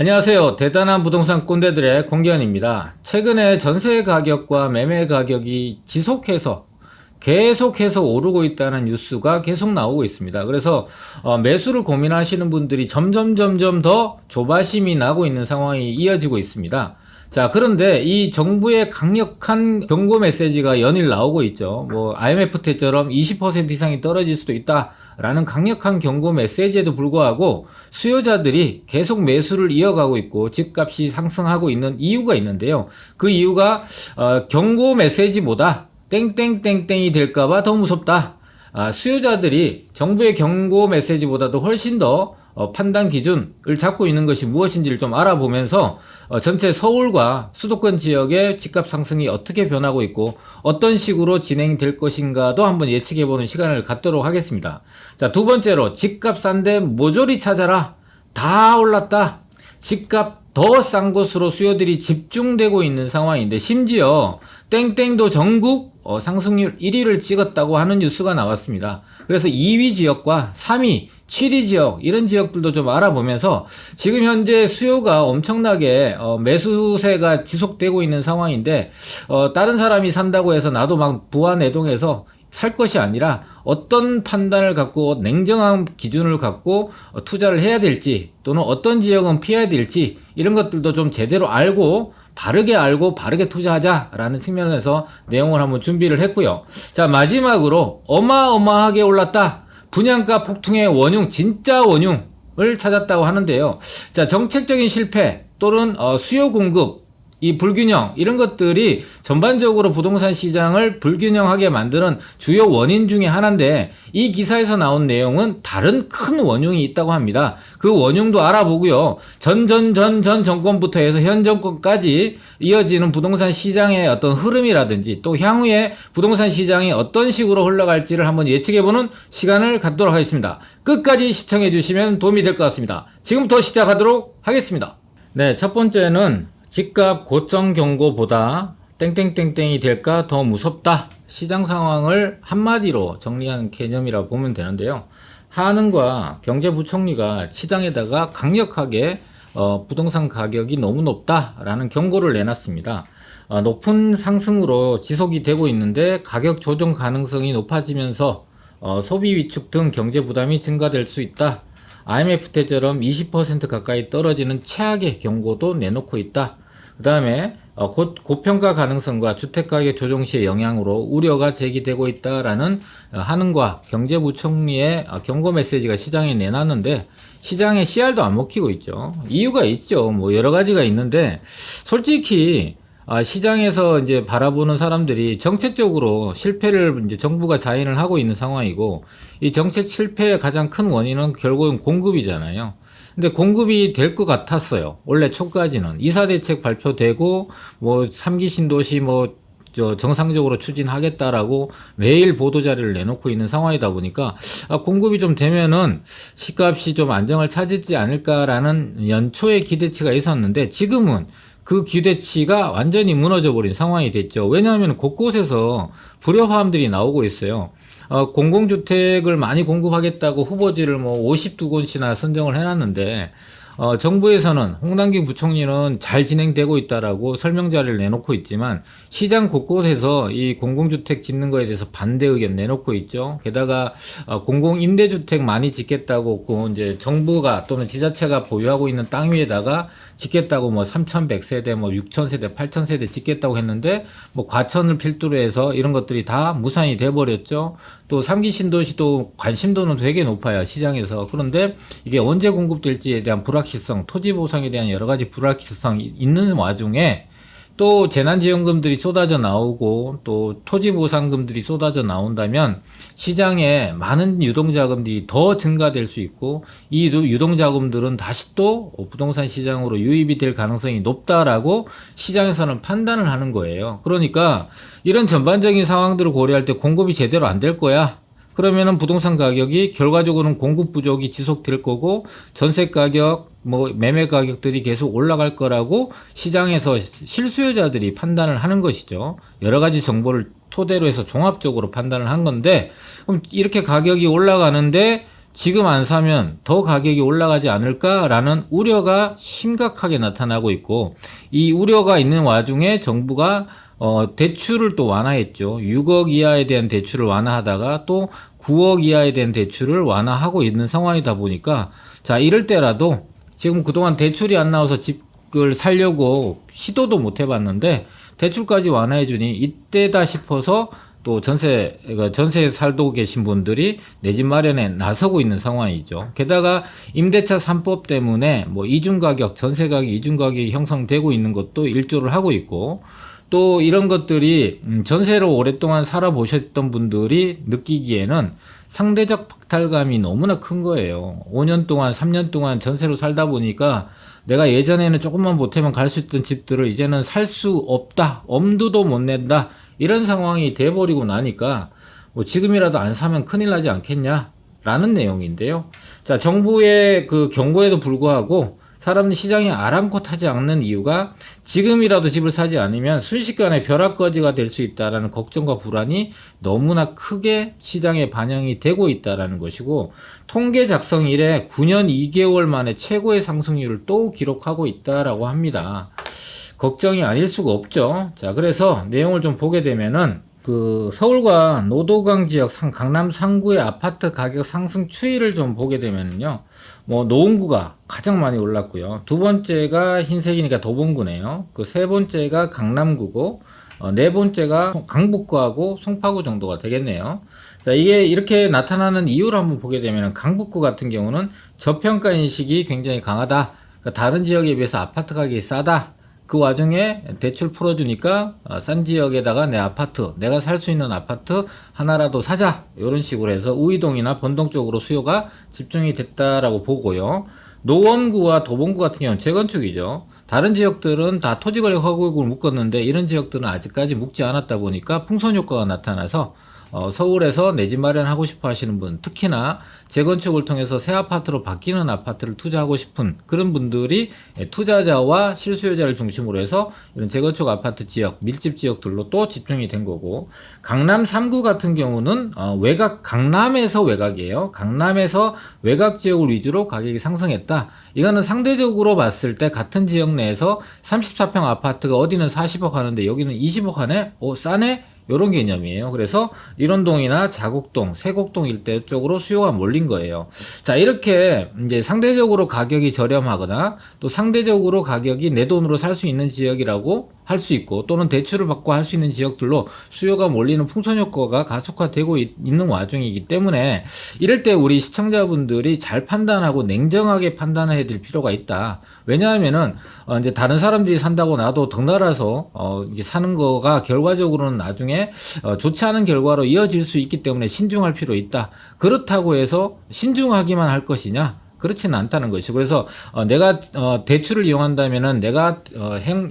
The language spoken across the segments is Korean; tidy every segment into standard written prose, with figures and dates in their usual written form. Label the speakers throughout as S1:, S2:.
S1: 안녕하세요. 대단한 부동산 꼰대들의 공기현입니다. 최근에 전세 가격과 매매 가격이 계속해서 오르고 있다는 뉴스가 계속 나오고 있습니다. 그래서 매수를 고민하시는 분들이 점점 더 조바심이 나고 있는 상황이 이어지고 있습니다. 자, 그런데 이 정부의 강력한 경고 메시지가 연일 나오고 있죠. IMF 때처럼 20% 이상이 떨어질 수도 있다라는 강력한 경고 메시지에도 불구하고 수요자들이 계속 매수를 이어가고 있고 집값이 상승하고 있는 이유가 있는데요. 그 이유가 경고 메시지보다 땡땡땡땡이 될까봐 더 무섭다. 수요자들이 정부의 경고 메시지보다도 훨씬 더 판단 기준을 잡고 있는 것이 무엇인지를 좀 알아보면서 전체 서울과 수도권 지역의 집값 상승이 어떻게 변하고 있고 어떤 식으로 진행될 것인가도 한번 예측해보는 시간을 갖도록 하겠습니다. 자, 두 번째로 집값 싼데 모조리 찾아라. 다 올랐다. 집값 더 싼 곳으로 수요들이 집중되고 있는 상황인데 심지어 땡땡도 전국 상승률 1위를 찍었다고 하는 뉴스가 나왔습니다. 그래서 2위 지역과 3위, 7위 지역 이런 지역들도 좀 알아보면서 지금 현재 수요가 엄청나게 매수세가 지속되고 있는 상황인데 다른 사람이 산다고 해서 나도 막 부안해동해서 살 것이 아니라 어떤 판단을 갖고 냉정한 기준을 갖고 투자를 해야 될지 또는 어떤 지역은 피해야 될지 이런 것들도 좀 제대로 알고 바르게 투자하자라는 측면에서 내용을 한번 준비를 했고요. 자, 마지막으로 어마어마하게 올랐다. 분양가 폭등의 원흉, 진짜 원흉을 찾았다고 하는데요. 자, 정책적인 실패 또는 수요 공급 이 불균형 이런 것들이 전반적으로 부동산 시장을 불균형하게 만드는 주요 원인 중에 하나인데 이 기사에서 나온 내용은 다른 큰 원흉이 있다고 합니다. 그 원흉도 알아보고요. 전 정권부터 해서 현 정권까지 이어지는 부동산 시장의 어떤 흐름이라든지 또 향후에 부동산 시장이 어떤 식으로 흘러갈지를 한번 예측해보는 시간을 갖도록 하겠습니다. 끝까지 시청해 주시면 도움이 될 것 같습니다. 지금부터 시작하도록 하겠습니다. 네, 첫 번째는 집값 고점 경고보다 땡땡땡땡이 될까 더 무섭다. 시장 상황을 한마디로 정리한 개념이라고 보면 되는데요. 한은과 경제부총리가 시장에다가 강력하게 부동산 가격이 너무 높다라는 경고를 내놨습니다. 높은 상승으로 지속이 되고 있는데 가격 조정 가능성이 높아지면서 소비 위축 등 경제 부담이 증가될 수 있다. IMF 때처럼 20% 가까이 떨어지는 최악의 경고도 내놓고 있다. 그 다음에 고평가 가능성과 주택가격 조정 시의 영향으로 우려가 제기되고 있다라는 한은과 경제부총리의 경고 메시지가 시장에 내놨는데 시장에 씨알도 안 먹히고 있죠. 이유가 있죠. 여러 가지가 있는데 솔직히 시장에서 이제 바라보는 사람들이 정책적으로 실패를 이제 정부가 자인을 하고 있는 상황이고 이 정책 실패의 가장 큰 원인은 결국은 공급이잖아요. 근데 공급이 될 것 같았어요. 원래 초까지는. 2사 대책 발표되고 3기 신도시 정상적으로 추진하겠다라고 매일 보도자료를 내놓고 있는 상황이다 보니까 공급이 좀 되면은 집값이 좀 안정을 찾지 않을까라는 연초의 기대치가 있었는데 지금은 그 기대치가 완전히 무너져 버린 상황이 됐죠. 왜냐하면 곳곳에서 불협화음들이 나오고 있어요. 공공주택을 많이 공급하겠다고 후보지를 52곳이나 선정을 해놨는데 정부에서는 홍남기 부총리는 잘 진행되고 있다라고 설명자를 내놓고 있지만 시장 곳곳에서 이 공공주택 짓는 거에 대해서 반대 의견 내놓고 있죠. 게다가 공공임대주택 많이 짓겠다고 이제 정부가 또는 지자체가 보유하고 있는 땅 위에다가 짓겠다고 3,100세대, 6,000세대, 8,000세대 짓겠다고 했는데 과천을 필두로 해서 이런 것들이 다 무산이 돼버렸죠. 또 3기 신도시도 관심도는 되게 높아요, 시장에서. 그런데 이게 언제 공급될지에 대한 불확실성, 토지 보상에 대한 여러 가지 불확실성이 있는 와중에 또 재난지원금들이 쏟아져 나오고 또 토지보상금들이 쏟아져 나온다면 시장에 많은 유동자금들이 더 증가될 수 있고 이 유동자금들은 다시 또 부동산 시장으로 유입이 될 가능성이 높다라고 시장에서는 판단을 하는 거예요. 그러니까 이런 전반적인 상황들을 고려할 때 공급이 제대로 안 될 거야. 그러면은 부동산 가격이 결과적으로는 공급 부족이 지속될 거고 전세 가격, 매매 가격들이 계속 올라갈 거라고 시장에서 실수요자들이 판단을 하는 것이죠. 여러 가지 정보를 토대로 해서 종합적으로 판단을 한 건데 그럼 이렇게 가격이 올라가는데 지금 안 사면 더 가격이 올라가지 않을까라는 우려가 심각하게 나타나고 있고, 이 우려가 있는 와중에 정부가 대출을 또 완화했죠. 6억 이하에 대한 대출을 완화하다가 또 9억 이하에 대한 대출을 완화하고 있는 상황이다 보니까, 자, 이럴 때라도 지금 그동안 대출이 안 나와서 집을 살려고 시도도 못 해봤는데 대출까지 완화해주니 이때다 싶어서 또 전세에 살고 계신 분들이 내 집 마련에 나서고 있는 상황이죠. 게다가 임대차 3법 때문에 뭐 이중가격, 전세가격 이중가격이 형성되고 있는 것도 일조를 하고 있고, 또 이런 것들이 전세로 오랫동안 살아보셨던 분들이 느끼기에는 상대적 박탈감이 너무나 큰 거예요. 5년 동안, 3년 동안 전세로 살다 보니까 내가 예전에는 조금만 보태면 갈 수 있던 집들을 이제는 살 수 없다, 엄두도 못 낸다, 이런 상황이 돼버리고 나니까 뭐 지금이라도 안 사면 큰일 나지 않겠냐 라는 내용인데요. 자, 정부의 그 경고에도 불구하고 사람들이 시장에 아랑곳하지 않는 이유가 지금이라도 집을 사지 않으면 순식간에 벼락거지가 될 수 있다라는 걱정과 불안이 너무나 크게 시장에 반영이 되고 있다라는 것이고, 통계 작성 이래 9년 2개월 만에 최고의 상승률을 또 기록하고 있다라고 합니다. 걱정이 아닐 수가 없죠. 자, 그래서 내용을 좀 보게 되면은 그 서울과 노도강 지역 강남 상구의 아파트 가격 상승 추이를 좀 보게 되면요, 뭐 노원구가 가장 많이 올랐고요. 두 번째가 흰색이니까 도봉구네요. 그 세 번째가 강남구고, 네 번째가 강북구하고 송파구 정도가 되겠네요. 자, 이게 이렇게 나타나는 이유를 한번 보게 되면 강북구 같은 경우는 저평가 인식이 굉장히 강하다. 그러니까 다른 지역에 비해서 아파트 가격이 싸다. 그 와중에 대출 풀어주니까 싼 지역에다가 내 아파트, 내가 살 수 있는 아파트 하나라도 사자, 이런 식으로 해서 우이동이나 번동 쪽으로 수요가 집중이 됐다라고 보고요. 노원구와 도봉구 같은 경우는 재건축이죠. 다른 지역들은 다 토지거래 허가구역을 묶었는데 이런 지역들은 아직까지 묶지 않았다 보니까 풍선 효과가 나타나서 서울에서 내 집 마련하고 싶어 하시는 분, 특히나 재건축을 통해서 새 아파트로 바뀌는 아파트를 투자하고 싶은 그런 분들이 투자자와 실수요자를 중심으로 해서 이런 재건축 아파트 지역, 밀집 지역들로 또 집중이 된 거고, 강남 3구 같은 경우는 강남에서 외곽이에요. 강남에서 외곽 지역을 위주로 가격이 상승했다. 이거는 상대적으로 봤을 때 같은 지역 내에서 34평 아파트가 어디는 40억 하는데 여기는 20억 하네? 싸네? 요런 개념이에요. 그래서 일원동이나 자곡동, 세곡동 일대 쪽으로 수요가 몰린 거예요. 자, 이렇게 이제 상대적으로 가격이 저렴하거나 또 상대적으로 가격이 내 돈으로 살 수 있는 지역이라고 할 수 있고, 또는 대출을 받고 할 수 있는 지역들로 수요가 몰리는 풍선 효과가 가속화되고 있는 와중이기 때문에 이럴 때 우리 시청자분들이 잘 판단하고 냉정하게 판단해야 될 필요가 있다. 왜냐하면은 이제 다른 사람들이 산다고 나도 덩달아서 이게 사는 거가 결과적으로는 나중에 좋지 않은 결과로 이어질 수 있기 때문에 신중할 필요 있다. 그렇다고 해서 신중하기만 할 것이냐? 그렇지는 않다는 것이죠. 그래서 내가 대출을 이용한다면은 내가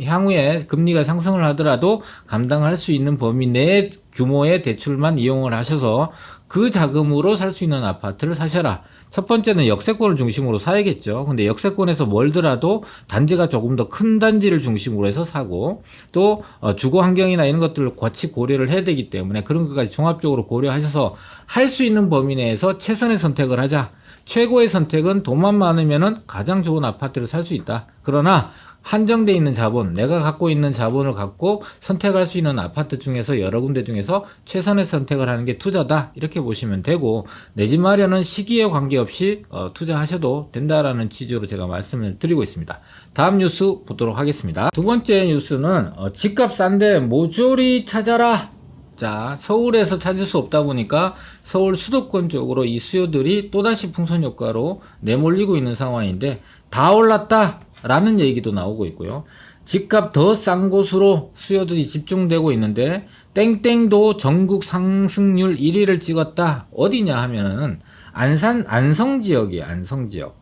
S1: 향후에 금리가 상승을 하더라도 감당할 수 있는 범위 내의 규모의 대출만 이용을 하셔서 그 자금으로 살 수 있는 아파트를 사셔라. 첫 번째는 역세권을 중심으로 사야겠죠. 근데 역세권에서 멀더라도 단지가 조금 더 큰 단지를 중심으로 해서 사고, 또 주거 환경이나 이런 것들을 같이 고려를 해야 되기 때문에 그런 것까지 종합적으로 고려하셔서 할 수 있는 범위 내에서 최선의 선택을 하자. 최고의 선택은 돈만 많으면은 가장 좋은 아파트를 살 수 있다. 그러나 한정되어 있는 자본, 내가 갖고 있는 자본을 갖고 선택할 수 있는 아파트 중에서 여러 군데 중에서 최선의 선택을 하는 게 투자다. 이렇게 보시면 되고, 내 집 마련은 시기에 관계없이 투자하셔도 된다라는 취지로 제가 말씀을 드리고 있습니다. 다음 뉴스 보도록 하겠습니다. 두 번째 뉴스는 집값 싼데 모조리 찾아라. 자, 서울에서 찾을 수 없다 보니까 서울 수도권 쪽으로 이 수요들이 또다시 풍선 효과로 내몰리고 있는 상황인데, 다 올랐다 라는 얘기도 나오고 있고요. 집값 더 싼 곳으로 수요들이 집중되고 있는데, 땡땡도 전국 상승률 1위를 찍었다. 어디냐 하면은 안성 지역이에요.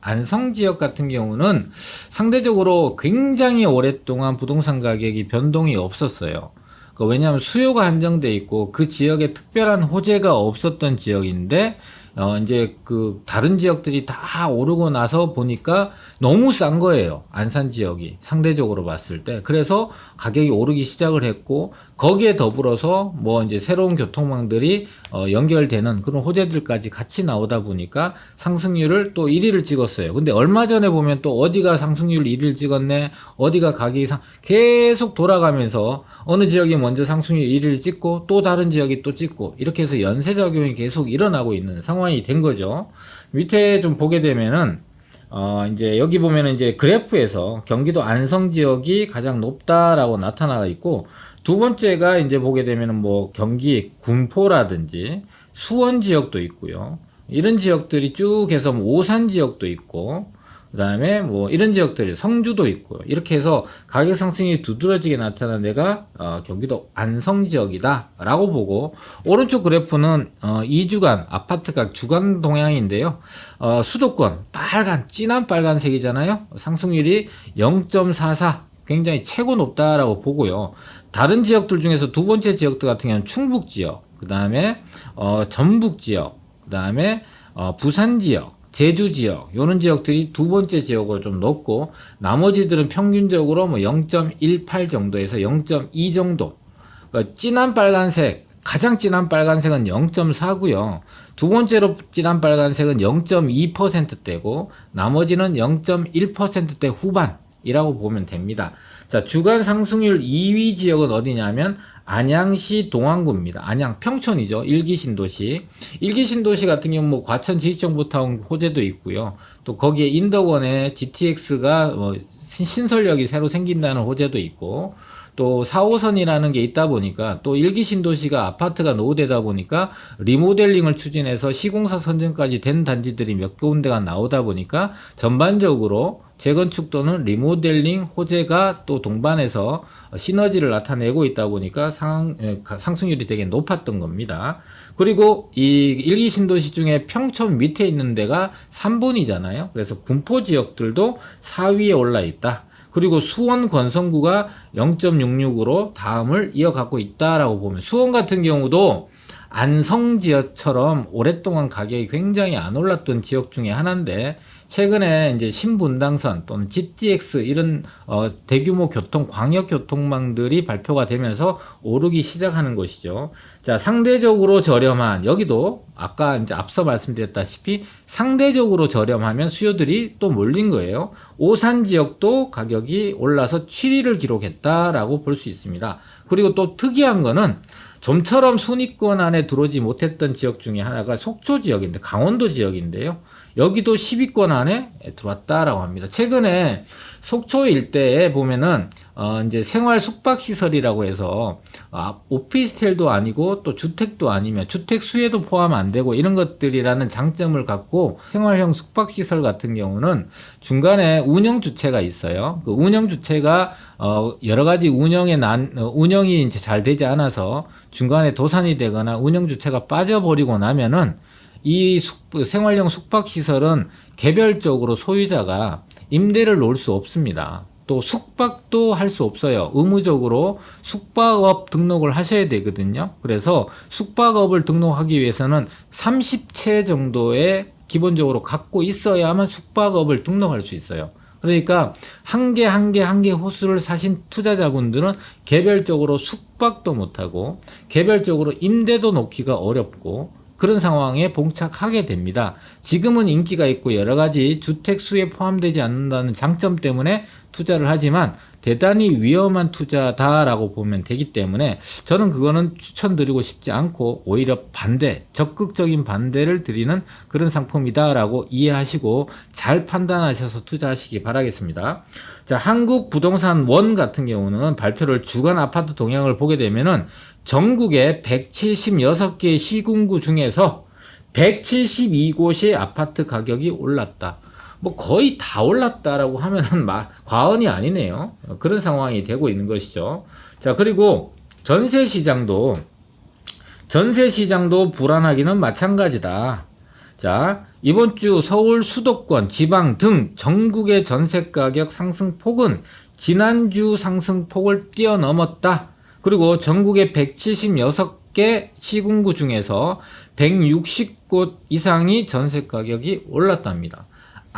S1: 안성 지역 같은 경우는 상대적으로 굉장히 오랫동안 부동산 가격이 변동이 없었어요. 왜냐하면 수요가 한정돼 있고 그 지역에 특별한 호재가 없었던 지역인데, 이제 그 다른 지역들이 다 오르고 나서 보니까 너무 싼 거예요. 안산 지역이 상대적으로 봤을 때. 그래서 가격이 오르기 시작을 했고 거기에 더불어서 뭐 이제 새로운 교통망들이 연결되는 그런 호재들까지 같이 나오다 보니까 상승률을 또 1위를 찍었어요. 근데 얼마 전에 보면 또 어디가 상승률 1위를 찍었네, 어디가 가격이 계속 돌아가면서 어느 지역이 먼저 상승률 1위를 찍고 또 다른 지역이 또 찍고 이렇게 해서 연쇄작용이 계속 일어나고 있는 상황이 된 거죠. 밑에 좀 보게 되면은 이제 여기 보면은 이제 그래프에서 경기도 안성 지역이 가장 높다라고 나타나 있고, 두 번째가 이제 보게 되면은 뭐 경기 군포라든지 수원 지역도 있고요. 이런 지역들이 쭉 해서 뭐 오산 지역도 있고, 그 다음에 뭐 이런 지역들이 성주도 있고요. 이렇게 해서 가격 상승이 두드러지게 나타난 데가 경기도 안성 지역이다 라고 보고, 오른쪽 그래프는 2주간 아파트가 주간 동향인데요. 수도권 진한 빨간색이잖아요. 상승률이 0.44, 굉장히 최고 높다라고 보고요. 다른 지역들 중에서 두 번째 지역들 같은 경우는 충북 지역, 그 다음에 전북 지역, 그 다음에 부산 지역, 제주 지역, 요런 지역들이 두 번째 지역으로 좀 높고, 나머지들은 평균적으로 뭐 0.18 정도에서 0.2 정도. 그러니까 진한 빨간색, 가장 진한 빨간색은 0.4고요. 두 번째로 진한 빨간색은 0.2%대고 나머지는 0.1%대 후반이라고 보면 됩니다. 자, 주간 상승률 2위 지역은 어디냐면 안양시 동안구입니다. 안양 평촌이죠. 일기 신도시. 일기 신도시 같은 경우는 뭐 과천 지휘청부터 온 호재도 있고요. 또 거기에 인덕원에 GTX가 신설역이 새로 생긴다는 호재도 있고, 또 4호선이라는 게 있다 보니까, 또 일기 신도시가 아파트가 노후되다 보니까 리모델링을 추진해서 시공사 선정까지 된 단지들이 몇 군데가 나오다 보니까 전반적으로 재건축 또는 리모델링 호재가 또 동반해서 시너지를 나타내고 있다 보니까 상승률이 되게 높았던 겁니다. 그리고 이 일기 신도시 중에 평촌 밑에 있는 데가 3분이잖아요. 그래서 군포 지역들도 4위에 올라 있다. 그리고 수원 권성구가 0.66으로 다음을 이어가고 있다라고 보면, 수원 같은 경우도 안성 지역처럼 오랫동안 가격이 굉장히 안 올랐던 지역 중에 하나인데, 최근에 이제 신분당선 또는 GTX 이런 대규모 광역 교통망들이 발표가 되면서 오르기 시작하는 것이죠. 자, 상대적으로 저렴한, 여기도 아까 이제 앞서 말씀드렸다시피 상대적으로 저렴하면 수요들이 또 몰린 거예요. 오산 지역도 가격이 올라서 7위를 기록했다라고 볼 수 있습니다. 그리고 또 특이한 거는 좀처럼 순위권 안에 들어오지 못했던 지역 중에 하나가 속초 지역인데, 강원도 지역인데요. 여기도 10위권 안에 들어왔다라고 합니다. 최근에 속초 일대에 보면은 이제 생활 숙박 시설이라고 해서 오피스텔도 아니고 또 주택도 아니면 주택 수혜도 포함 안 되고 이런 것들이라는 장점을 갖고, 생활형 숙박 시설 같은 경우는 중간에 운영 주체가 있어요. 그 운영 주체가 여러 가지 운영이 이제 잘 되지 않아서 중간에 도산이 되거나 운영 주체가 빠져버리고 나면은 이 생활형 숙박시설은 개별적으로 소유자가 임대를 놓을 수 없습니다. 또 숙박도 할 수 없어요. 의무적으로 숙박업 등록을 하셔야 되거든요. 그래서 숙박업을 등록하기 위해서는 30채 정도의 기본적으로 갖고 있어야만 숙박업을 등록할 수 있어요. 그러니까 한 개 호수를 사신 투자자분들은 개별적으로 숙박도 못하고 개별적으로 임대도 놓기가 어렵고 그런 상황에 봉착하게 됩니다. 지금은 인기가 있고 여러 가지 주택 수에 포함되지 않는다는 장점 때문에 투자를 하지만 대단히 위험한 투자다라고 보면 되기 때문에 저는 그거는 추천드리고 싶지 않고 오히려 적극적인 반대를 드리는 그런 상품이다라고 이해하시고 잘 판단하셔서 투자하시기 바라겠습니다. 자, 한국부동산1 같은 경우는 발표를 주간 아파트 동향을 보게 되면은 전국에 176개의 시군구 중에서 172곳의 아파트 가격이 올랐다. 뭐 거의 다 올랐다라고 하면은 과언이 아니네요. 그런 상황이 되고 있는 것이죠. 자, 그리고 전세 시장도 불안하기는 마찬가지다. 자, 이번 주 서울 수도권, 지방 등 전국의 전세 가격 상승폭은 지난주 상승폭을 뛰어넘었다. 그리고 전국의 176개 시군구 중에서 160곳 이상이 전세 가격이 올랐답니다.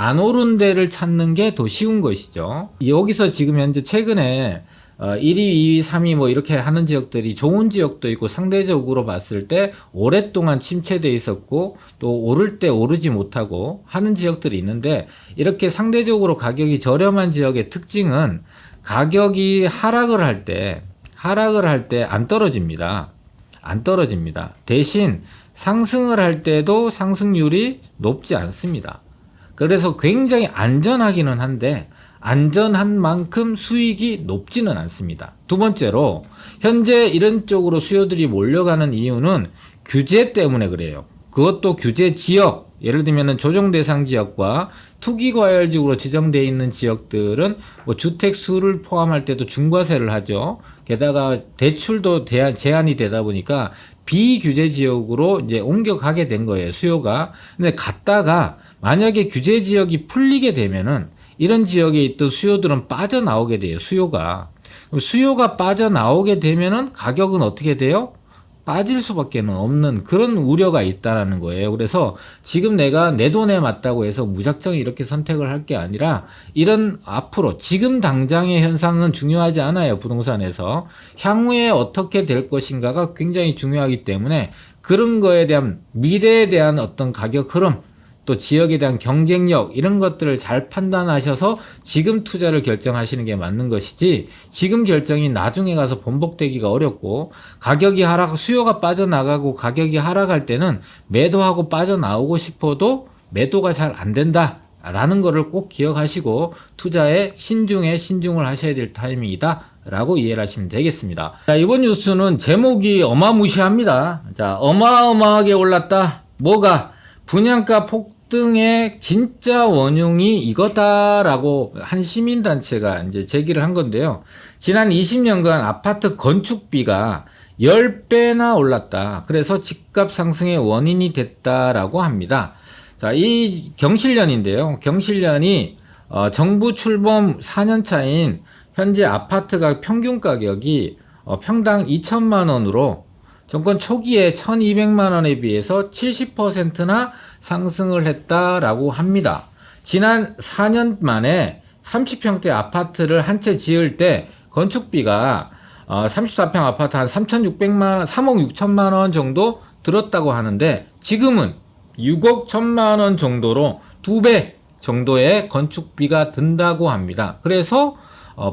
S1: 안 오른 데를 찾는 게 더 쉬운 것이죠. 여기서 지금 현재 최근에 1위, 2위, 3위 뭐 이렇게 하는 지역들이 좋은 지역도 있고 상대적으로 봤을 때 오랫동안 침체돼 있었고 또 오를 때 오르지 못하고 하는 지역들이 있는데, 이렇게 상대적으로 가격이 저렴한 지역의 특징은 가격이 하락을 할 때 안 떨어집니다. 안 떨어집니다. 대신 상승을 할 때도 상승률이 높지 않습니다. 그래서 굉장히 안전하기는 한데 안전한 만큼 수익이 높지는 않습니다. 두 번째로 현재 이런 쪽으로 수요들이 몰려가는 이유는 규제 때문에 그래요. 그것도 규제 지역, 예를 들면 조정 대상 지역과 투기과열지구로 지정되어 있는 지역들은 뭐 주택 수를 포함할 때도 중과세를 하죠. 게다가 대출도 제한이 되다 보니까 비규제 지역으로 이제 옮겨가게 된 거예요, 수요가. 근데 갔다가 만약에 규제 지역이 풀리게 되면은 이런 지역에 있던 수요들은 빠져나오게 돼요, 수요가. 그럼 수요가 빠져나오게 되면은 가격은 어떻게 돼요? 빠질 수밖에 없는 그런 우려가 있다라는 거예요. 그래서 지금 내가 내 돈에 맞다고 해서 무작정 이렇게 선택을 할 게 아니라, 이런 앞으로 지금 당장의 현상은 중요하지 않아요, 부동산에서. 향후에 어떻게 될 것인가가 굉장히 중요하기 때문에 그런 거에 대한 미래에 대한 어떤 가격 흐름, 또 지역에 대한 경쟁력, 이런 것들을 잘 판단하셔서 지금 투자를 결정하시는 게 맞는 것이지, 지금 결정이 나중에 가서 번복되기가 어렵고, 가격이 수요가 빠져나가고 가격이 하락할 때는 매도하고 빠져나오고 싶어도 매도가 잘 안 된다 라는 거를 꼭 기억하시고 투자에 신중을 하셔야 될 타이밍이다 라고 이해를 하시면 되겠습니다. 자, 이번 뉴스는 제목이 어마무시합니다. 자, 어마어마하게 올랐다. 뭐가? 분양가 폭등의 진짜 원흉이 이거다라고 한 시민단체가 이제 제기를 한 건데요. 지난 20년간 아파트 건축비가 10배나 올랐다. 그래서 집값 상승의 원인이 됐다라고 합니다. 자, 이 경실련인데요. 경실련이 정부 출범 4년 차인 현재 아파트가 평균 가격이 평당 2천만 원으로 정권 초기에 1,200만 원에 비해서 70%나 상승을 했다라고 합니다. 지난 4년 만에 30평대 아파트를 한 채 지을 때 건축비가 34평 아파트 한 3,600만 원, 3억 6천만 원 정도 들었다고 하는데, 지금은 6억 1천만 원 정도로 2배 정도의 건축비가 든다고 합니다. 그래서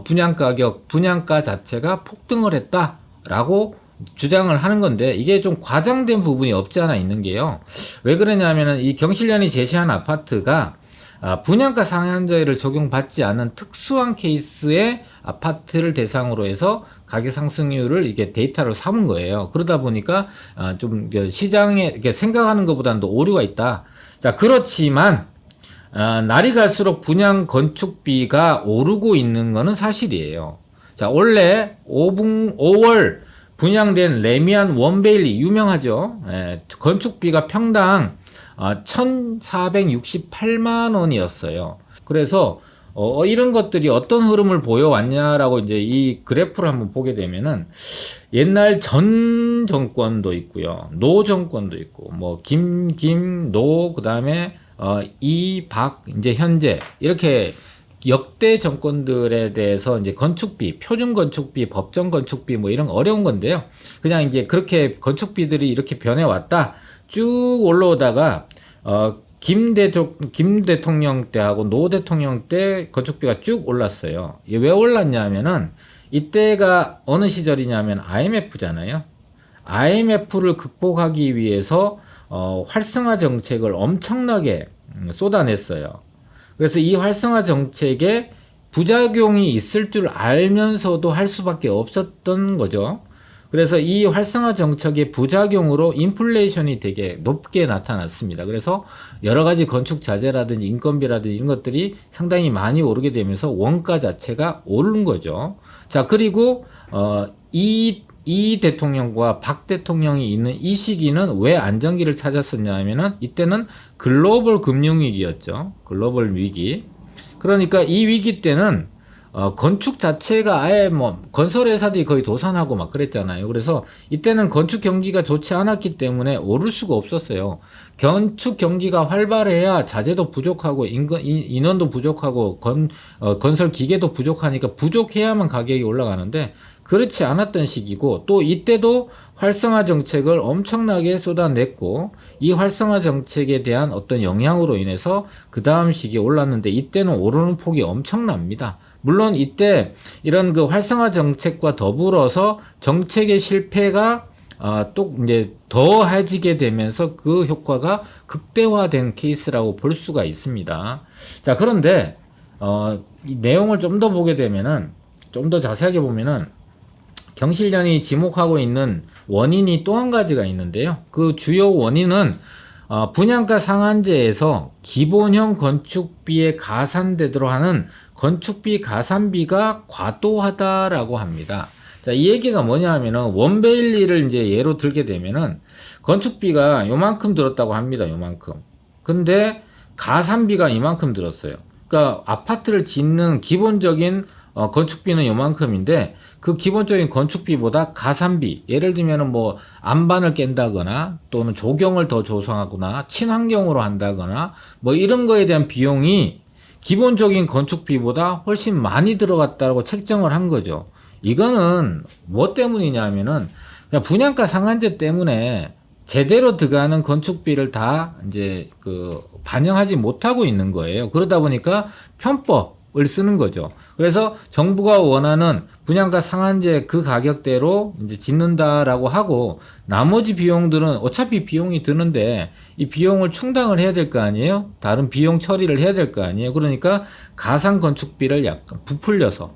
S1: 분양가 자체가 폭등을 했다라고 주장을 하는 건데, 이게 좀 과장된 부분이 없지 않아 있는 게요. 왜 그러냐면은 이 경실련이 제시한 아파트가 분양가 상한제를 적용받지 않은 특수한 케이스의 아파트를 대상으로 해서 가격 상승률을 이게 데이터를 삼은 거예요. 그러다 보니까 좀 시장에 생각하는 것보다는 더 오류가 있다. 자, 그렇지만 날이 갈수록 분양 건축비가 오르고 있는 거는 사실이에요. 자, 원래 5월 분양된 레미안 원베일리 유명하죠. 건축비가 평당 1,468만 원이었어요. 그래서 이런 것들이 어떤 흐름을 보여왔냐라고 이제 이 그래프를 한번 보게 되면은, 옛날 전 정권도 있고요, 노 정권도 있고, 뭐 노, 그다음에 박 이제 현재, 이렇게 역대 정권들에 대해서 이제 건축비, 표준 건축비, 법정 건축비 뭐 이런 어려운 건데요. 그냥 이제 그렇게 건축비들이 이렇게 변해왔다. 쭉 올라오다가 김 대통령 때하고 노 대통령 때 건축비가 쭉 올랐어요. 이게 왜 올랐냐면은 이때가 어느 시절이냐면 IMF잖아요. IMF를 극복하기 위해서 활성화 정책을 엄청나게 쏟아냈어요. 그래서 이 활성화 정책에 부작용이 있을 줄 알면서도 할 수밖에 없었던 거죠. 그래서 이 활성화 정책의 부작용으로 인플레이션이 되게 높게 나타났습니다. 그래서 여러 가지 건축 자재라든지 인건비라든지 이런 것들이 상당히 많이 오르게 되면서 원가 자체가 오른 거죠. 자, 그리고 이 대통령과 박 대통령이 있는 이 시기는 왜 안정기를 찾았었냐 하면은, 이때는 글로벌 금융위기였죠. 글로벌 위기. 그러니까 이 위기 때는 건축 자체가 아예 뭐 건설회사들이 거의 도산하고 막 그랬잖아요. 그래서 이때는 건축 경기가 좋지 않았기 때문에 오를 수가 없었어요. 건축 경기가 활발해야 자재도 부족하고 인원도 부족하고 건설 기계도 부족하니까 부족해야만 가격이 올라가는데 그렇지 않았던 시기고, 또 이때도 활성화 정책을 엄청나게 쏟아냈고 이 활성화 정책에 대한 어떤 영향으로 인해서 그 다음 시기에 올랐는데 이때는 오르는 폭이 엄청납니다. 물론 이때 이런 그 활성화 정책과 더불어서 정책의 실패가 또 이제 더해지게 되면서 그 효과가 극대화된 케이스라고 볼 수가 있습니다. 자, 그런데 이 내용을 좀 더 보게 되면은, 좀 더 자세하게 보면은 경실련이 지목하고 있는 원인이 또 한 가지가 있는데요. 그 주요 원인은 분양가 상한제에서 기본형 건축비에 가산되도록 하는 건축비 가산비가 과도하다라고 합니다. 자, 이 얘기가 뭐냐 하면은 원베일리를 이제 예로 들게 되면은 건축비가 요만큼 들었다고 합니다. 요만큼. 근데 가산비가 이만큼 들었어요. 그러니까 아파트를 짓는 기본적인 건축비는 요만큼인데 그 기본적인 건축비보다 가산비, 예를 들면은 뭐 안반을 깬다거나 또는 조경을 더 조성하거나 친환경으로 한다거나 뭐 이런 거에 대한 비용이 기본적인 건축비보다 훨씬 많이 들어갔다고 책정을 한 거죠. 이거는 뭐 때문이냐 하면은 그냥 분양가 상한제 때문에 제대로 들어가는 건축비를 다 이제 반영하지 못하고 있는 거예요. 그러다 보니까 편법을 쓰는 거죠. 그래서 정부가 원하는 분양가 상한제 그 가격대로 이제 짓는다라고 하고 나머지 비용들은 어차피 비용이 드는데 이 비용을 충당을 해야 될 거 아니에요? 다른 비용 처리를 해야 될 거 아니에요? 그러니까 가상 건축비를 약간 부풀려서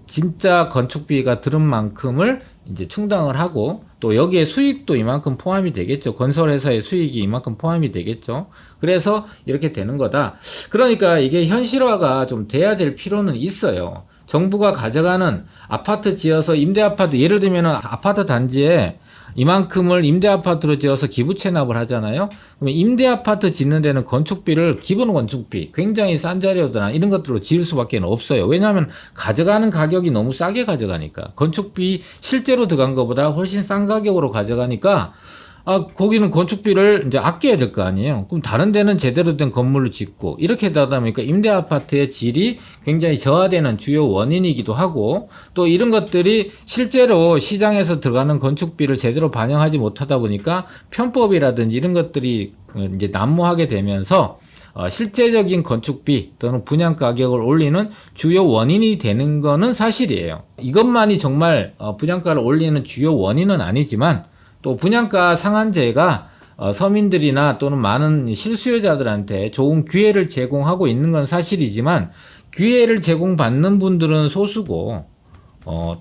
S1: 진짜 건축비가 들은 만큼을 이제 충당을 하고 또 여기에 수익도 이만큼 포함이 되겠죠. 건설회사의 수익이 이만큼 포함이 되겠죠. 그래서 이렇게 되는 거다. 그러니까 이게 현실화가 좀 돼야 될 필요는 있어요. 정부가 가져가는 아파트 지어서 임대아파트, 예를 들면 아파트 단지에 이만큼을 임대아파트로 지어서 기부 체납을 하잖아요. 그러면 임대아파트 짓는 데는 건축비를, 기본 건축비, 굉장히 싼 자료나 이런 것들로 지을 수밖에 없어요. 왜냐하면 가져가는 가격이 너무 싸게 가져가니까. 건축비 실제로 들어간 것보다 훨씬 싼 가격으로 가져가니까 거기는 건축비를 이제 아껴야 될 거 아니에요. 그럼 다른 데는 제대로 된 건물을 짓고 이렇게 되다 보니까 임대 아파트의 질이 굉장히 저하되는 주요 원인이기도 하고, 또 이런 것들이 실제로 시장에서 들어가는 건축비를 제대로 반영하지 못하다 보니까 편법이라든지 이런 것들이 이제 난무하게 되면서 실제적인 건축비 또는 분양 가격을 올리는 주요 원인이 되는 거는 사실이에요. 이것만이 정말 분양가를 올리는 주요 원인은 아니지만, 또 분양가 상한제가 서민들이나 또는 많은 실수요자들한테 좋은 기회를 제공하고 있는 건 사실이지만, 기회를 제공받는 분들은 소수고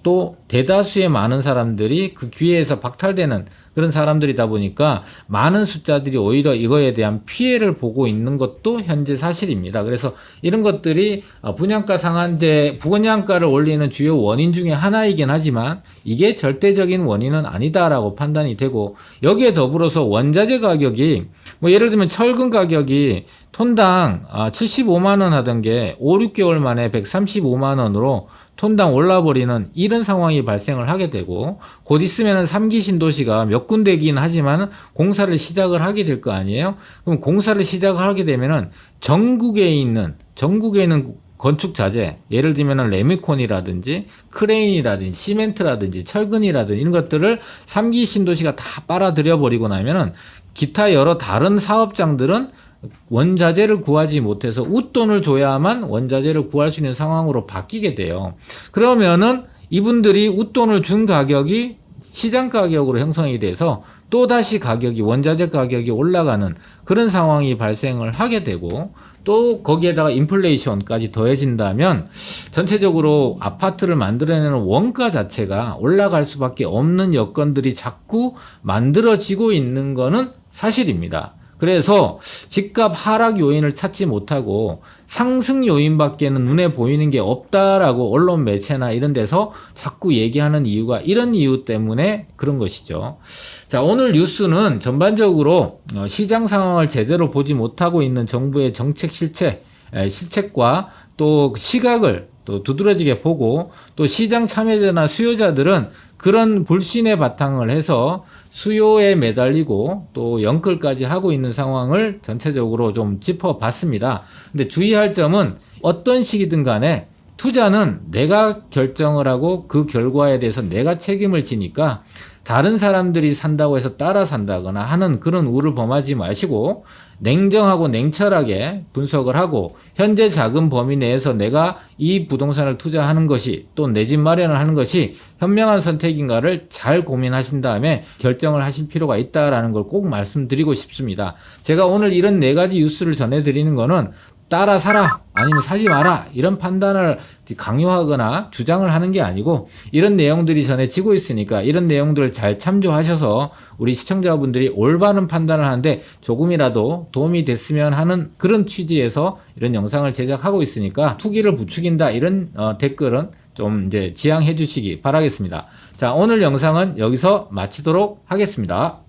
S1: 또 대다수의 많은 사람들이 그 기회에서 박탈되는 그런 사람들이다 보니까 많은 숫자들이 오히려 이거에 대한 피해를 보고 있는 것도 현재 사실입니다. 그래서 이런 것들이 분양가 상한제, 분양가를 올리는 주요 원인 중에 하나이긴 하지만 이게 절대적인 원인은 아니다라고 판단이 되고, 여기에 더불어서 원자재 가격이 뭐 예를 들면 철근 가격이 톤당 75만 원 하던 게 5, 6개월 만에 135만 원으로 톤당 올라버리는 이런 상황이 발생을 하게 되고, 곧 있으면은 3기 신도시가 몇 군데이긴 하지만 공사를 시작을 하게 될 거 아니에요? 그럼 공사를 시작을 하게 되면은 전국에 있는 건축 자재, 예를 들면은 레미콘이라든지 크레인이라든지 시멘트라든지 철근이라든지 이런 것들을 3기 신도시가 다 빨아들여 버리고 나면은 기타 여러 다른 사업장들은 원자재를 구하지 못해서 웃돈을 줘야만 원자재를 구할 수 있는 상황으로 바뀌게 돼요. 그러면은 이분들이 웃돈을 준 가격이 시장 가격으로 형성이 돼서 또다시 원자재 가격이 올라가는 그런 상황이 발생을 하게 되고, 또 거기에다가 인플레이션까지 더해진다면 전체적으로 아파트를 만들어내는 원가 자체가 올라갈 수밖에 없는 여건들이 자꾸 만들어지고 있는 거는 사실입니다. 그래서 집값 하락 요인을 찾지 못하고 상승 요인밖에는 눈에 보이는 게 없다라고 언론 매체나 이런 데서 자꾸 얘기하는 이유가 이런 이유 때문에 그런 것이죠. 자, 오늘 뉴스는 전반적으로 시장 상황을 제대로 보지 못하고 있는 정부의 정책 실책과 또 시각을 또 두드러지게 보고 또 시장 참여자나 수요자들은 그런 불신에 바탕을 해서 수요에 매달리고 또 영끌까지 하고 있는 상황을 전체적으로 좀 짚어봤습니다. 근데 주의할 점은 어떤 시기든 간에 투자는 내가 결정을 하고 그 결과에 대해서 내가 책임을 지니까 다른 사람들이 산다고 해서 따라 산다거나 하는 그런 우를 범하지 마시고 냉정하고 냉철하게 분석을 하고 현재 자금 범위 내에서 내가 이 부동산을 투자하는 것이 또 내 집 마련을 하는 것이 현명한 선택인가를 잘 고민하신 다음에 결정을 하실 필요가 있다라는 걸 꼭 말씀드리고 싶습니다. 제가 오늘 이런 4가지 뉴스를 전해드리는 거는 따라 사라 아니면 사지 마라 이런 판단을 강요하거나 주장을 하는 게 아니고 이런 내용들이 전해지고 있으니까 이런 내용들을 잘 참조하셔서 우리 시청자분들이 올바른 판단을 하는데 조금이라도 도움이 됐으면 하는 그런 취지에서 이런 영상을 제작하고 있으니까 투기를 부추긴다 이런 댓글은 좀 이제 지양해 주시기 바라겠습니다. 자, 오늘 영상은 여기서 마치도록 하겠습니다.